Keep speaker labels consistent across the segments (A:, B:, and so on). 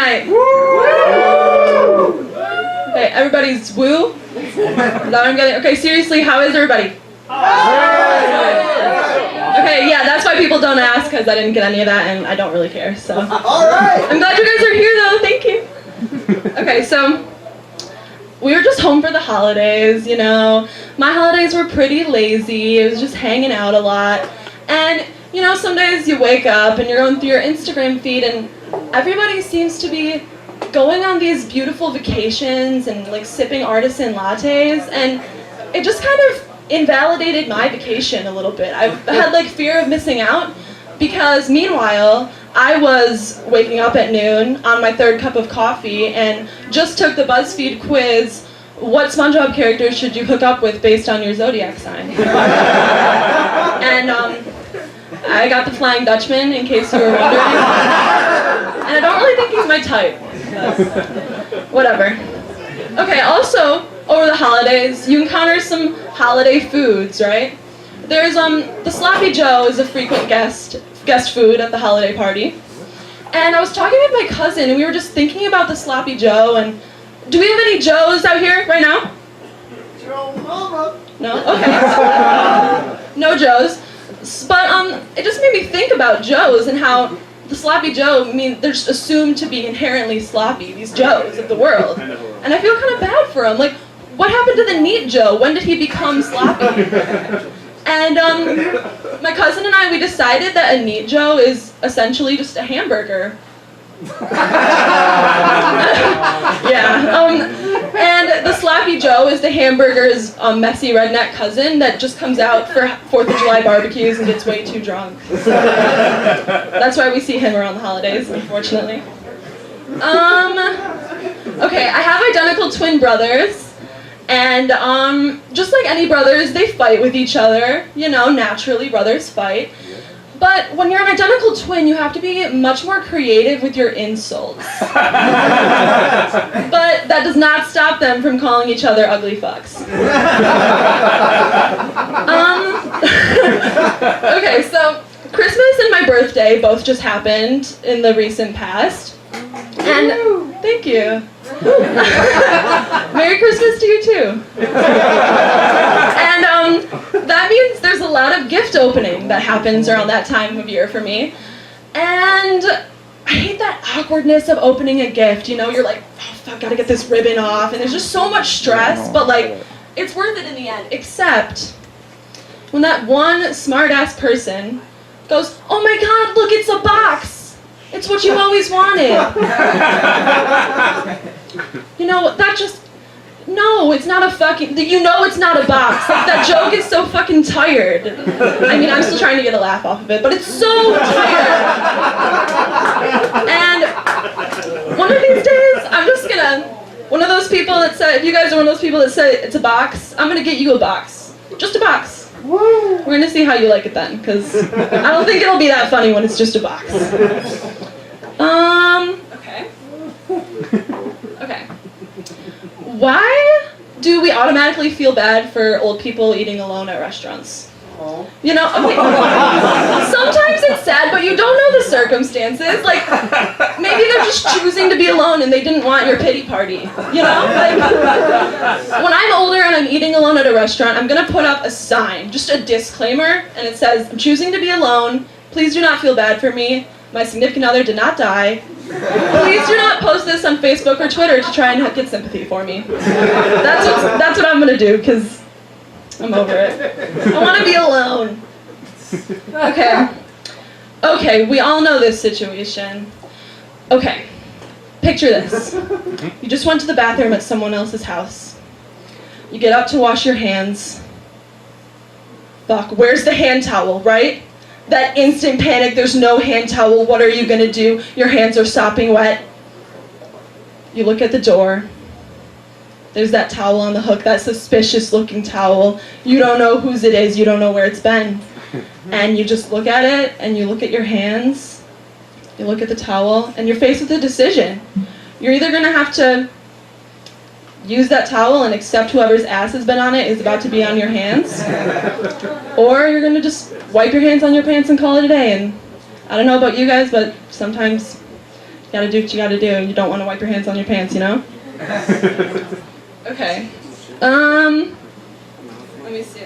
A: tonight? Okay, everybody's woo? Is that what I'm getting? Okay, seriously, how is everybody? Okay, yeah, that's why people don't ask, because I didn't get any of that, and I don't really care, so. I'm glad you guys are here, though, thank you. Okay, so, we were just home for the holidays, you know. My holidays were pretty lazy, it was just hanging out a lot, and, you know, some days you wake up and you're going through your Instagram feed, and everybody seems to be going on these beautiful vacations and, like, sipping artisan lattes, and it just kind of invalidated my vacation a little bit. I had like fear of missing out because meanwhile I was waking up at noon on my third cup of coffee and just took the BuzzFeed quiz, what SpongeBob characters should you hook up with based on your zodiac sign? And I got the Flying Dutchman, in case you were wondering. And I don't really think he's my type, but whatever. Okay, also, over the holidays, you encounter some holiday foods, right? There's, the Sloppy Joe is a frequent guest food at the holiday party. And I was talking with my cousin, and we were just thinking about the Sloppy Joe, and do we have any Joes out here right now?
B: Joe Mama.
A: No? Okay. No Joes. But, it just made me think about Joes and how the Sloppy Joe, I mean, they're just assumed to be inherently sloppy, these Joes of the world. And I feel kind of bad for them. Like, what happened to the neat Joe? When did he become sloppy? And my cousin and I, we decided that a neat Joe is essentially just a hamburger. Yeah. And the Sloppy Joe is the hamburger's messy redneck cousin that just comes out for 4th of July barbecues and gets way too drunk. That's why we see him around the holidays, unfortunately. Okay, I have identical twin brothers. And just like any brothers, they fight with each other. You know, naturally, brothers fight. But when you're an identical twin, you have to be much more creative with your insults. But that does not stop them from calling each other ugly fucks. Okay, so Christmas and my birthday both just happened in the recent past. And thank you. Merry Christmas to you too. And that means there's a lot of gift opening that happens around that time of year for me. And I hate that awkwardness of opening a gift. You know, you're like, oh fuck, gotta get this ribbon off, and there's just so much stress, but like, it's worth it in the end, except when that one smart-ass person goes, oh my god, look, it's a box! It's what you've always wanted. You know, that just, no, it's not a fucking, you know it's not a box. Like, that joke is so fucking tired. I mean, I'm still trying to get a laugh off of it, but it's so tired. And one of these days, I'm just gonna, one of those people that said, if you guys are one of those people that say it's a box, I'm gonna get you a box. Just a box. We're gonna see how you like it then, because I don't think it'll be that funny when it's just a box. Okay. Why do we automatically feel bad for old people eating alone at restaurants? You know, okay, sometimes it's sad, but you don't know the circumstances. Like, maybe they're just choosing to be alone and they didn't want your pity party. You know? Like, when I'm older and I'm eating alone at a restaurant, I'm gonna put up a sign, just a disclaimer, and it says, I'm choosing to be alone. Please do not feel bad for me. My significant other did not die. Please do not post this on Facebook or Twitter to try and get sympathy for me. That's what I'm gonna do, because I'm over it. I want to be alone. Okay, we all know this situation. Okay, picture this. You just went to the bathroom at someone else's house. You get up to wash your hands. Fuck, where's the hand towel, right? That instant panic, there's no hand towel, what are you gonna do? Your hands are sopping wet. You look at the door. There's that towel on the hook, that suspicious looking towel. You don't know whose it is, you don't know where it's been. And you just look at it, and you look at your hands, you look at the towel, and you're faced with a decision. You're either gonna have to use that towel and accept whoever's ass has been on it is about to be on your hands, or you're gonna just wipe your hands on your pants and call it a day. And I don't know about you guys, but sometimes you gotta do what you gotta do. You don't want to wipe your hands on your pants, you know? Okay. Let me see.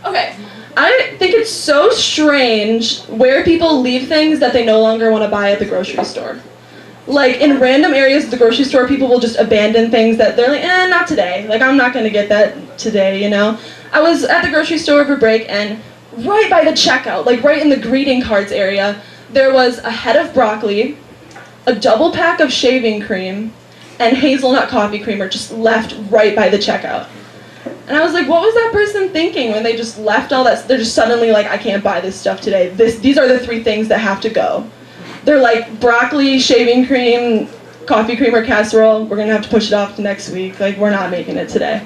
A: Okay. I think it's so strange where people leave things that they no longer want to buy at the grocery store. Like, in random areas of the grocery store, people will just abandon things that they're like, not today. Like, I'm not gonna get that today, you know? I was at the grocery store over break, and right by the checkout, like right in the greeting cards area, there was a head of broccoli, a double pack of shaving cream, and hazelnut coffee creamer just left right by the checkout. And I was like, what was that person thinking when they just left all that? They're just suddenly like, I can't buy this stuff today. These are the 3 things that have to go. They're like broccoli, shaving cream, coffee creamer, casserole. We're gonna have to push it off to next week. Like, we're not making it today.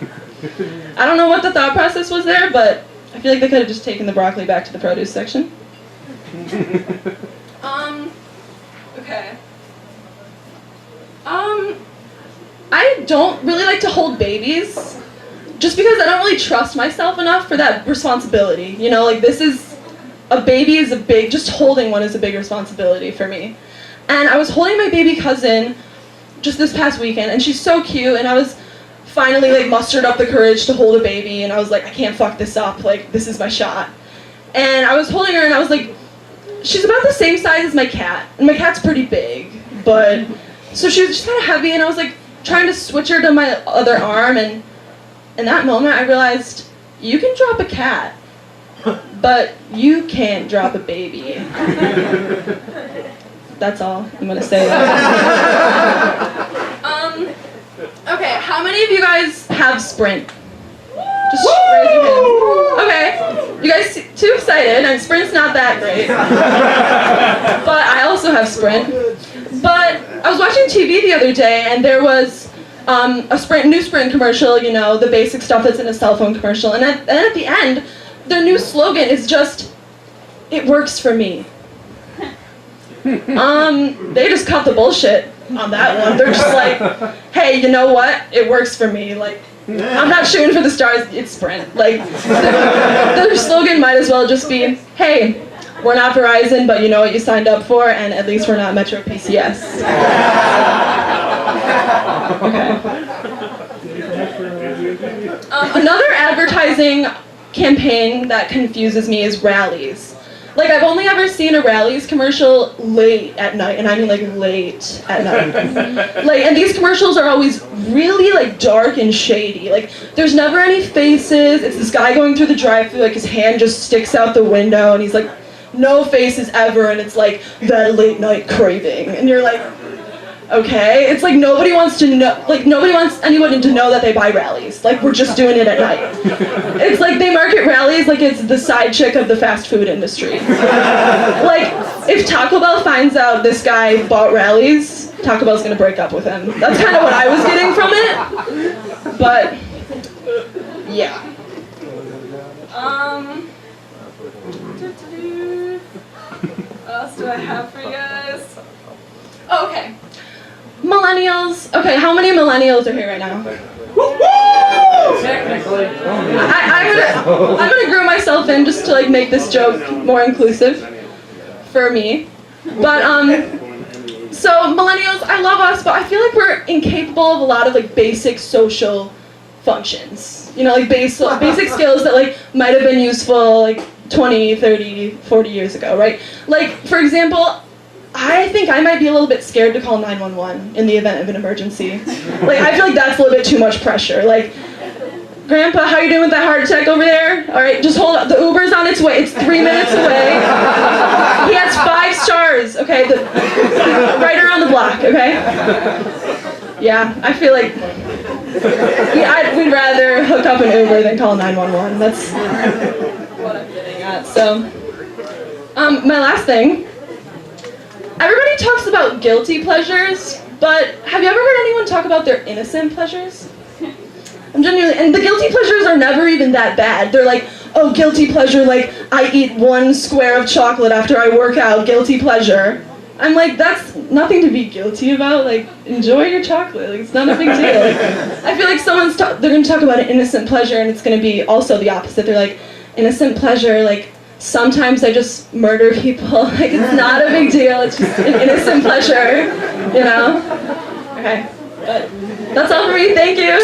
A: I don't know what the thought process was there, but I feel like they could have just taken the broccoli back to the produce section. Okay. I don't really like to hold babies, just because I don't really trust myself enough for that responsibility. You know, like a baby is just holding one is a big responsibility for me. And I was holding my baby cousin just this past weekend, and she's so cute, and I was finally like mustered up the courage to hold a baby, and I was like, I can't fuck this up, like this is my shot. And I was holding her, and I was like, she's about the same size as my cat, and my cat's pretty big, but so she was just kind of heavy, and I was like trying to switch her to my other arm, and in that moment I realized you can drop a cat, but you can't drop a baby. That's all I'm gonna say. Okay, how many of you guys have Sprint? Just raise your hands. Okay, you guys too excited, and Sprint's not that great. But I also have Sprint. But I was watching TV the other day, and there was a new Sprint commercial, you know, the basic stuff that's in a cell phone commercial. And then at the end, their new slogan is just, "It works for me." They just cut the bullshit on that one. They're just like, hey, you know what? It works for me. Like, I'm not shooting for the stars, it's Sprint. Like, their slogan might as well just be, hey, we're not Verizon, but you know what you signed up for, and at least we're not Metro PCS. Okay. Another advertising campaign that confuses me is rallies. Like, I've only ever seen a Rallies commercial late at night, and I mean like late at night. Like, and these commercials are always really like dark and shady. Like, there's never any faces. It's this guy going through the drive-thru, like his hand just sticks out the window, and he's like, no faces ever, and it's like that late night craving, and you're like, okay. It's like nobody wants to know, like nobody wants anyone to know that they buy Rallies. Like, we're just doing it at night. It's like they market Rallies like it's the side chick of the fast food industry. Like, if Taco Bell finds out this guy bought Rallies, Taco Bell's gonna break up with him. That's kind of what I was getting from it. But yeah. What else do I have for you guys? Oh, okay. Millennials. Okay, how many millennials are here right now?
B: Technically.
A: I'm gonna groom myself in just to like make this joke more inclusive for me. But so millennials, I love us, but I feel like we're incapable of a lot of like basic social functions. You know, like basic skills that like might have been useful like 20, 30, 40 years ago, right? Like, for example, I think I might be a little bit scared to call 911 in the event of an emergency. Like, I feel like that's a little bit too much pressure. Like, Grandpa, how you doing with that heart attack over there? All right, just hold up. The Uber's on its way. It's 3 minutes away. He has 5 stars, okay? Right around the block, okay? Yeah, I feel like we'd rather hook up an Uber than call 911. That's what I'm getting at. So, my last thing. Everybody talks about guilty pleasures, but have you ever heard anyone talk about their innocent pleasures? And the guilty pleasures are never even that bad. They're like, oh, guilty pleasure, like, I eat 1 square of chocolate after I work out, guilty pleasure. I'm like, that's nothing to be guilty about. Like, enjoy your chocolate. Like, it's not a big deal. Like, I feel like they're going to talk about an innocent pleasure, and it's going to be also the opposite. They're like, innocent pleasure, like, Sometimes I just murder people. Like, it's not a big deal. It's just an innocent pleasure, you know? Okay, but that's all for me. Thank you.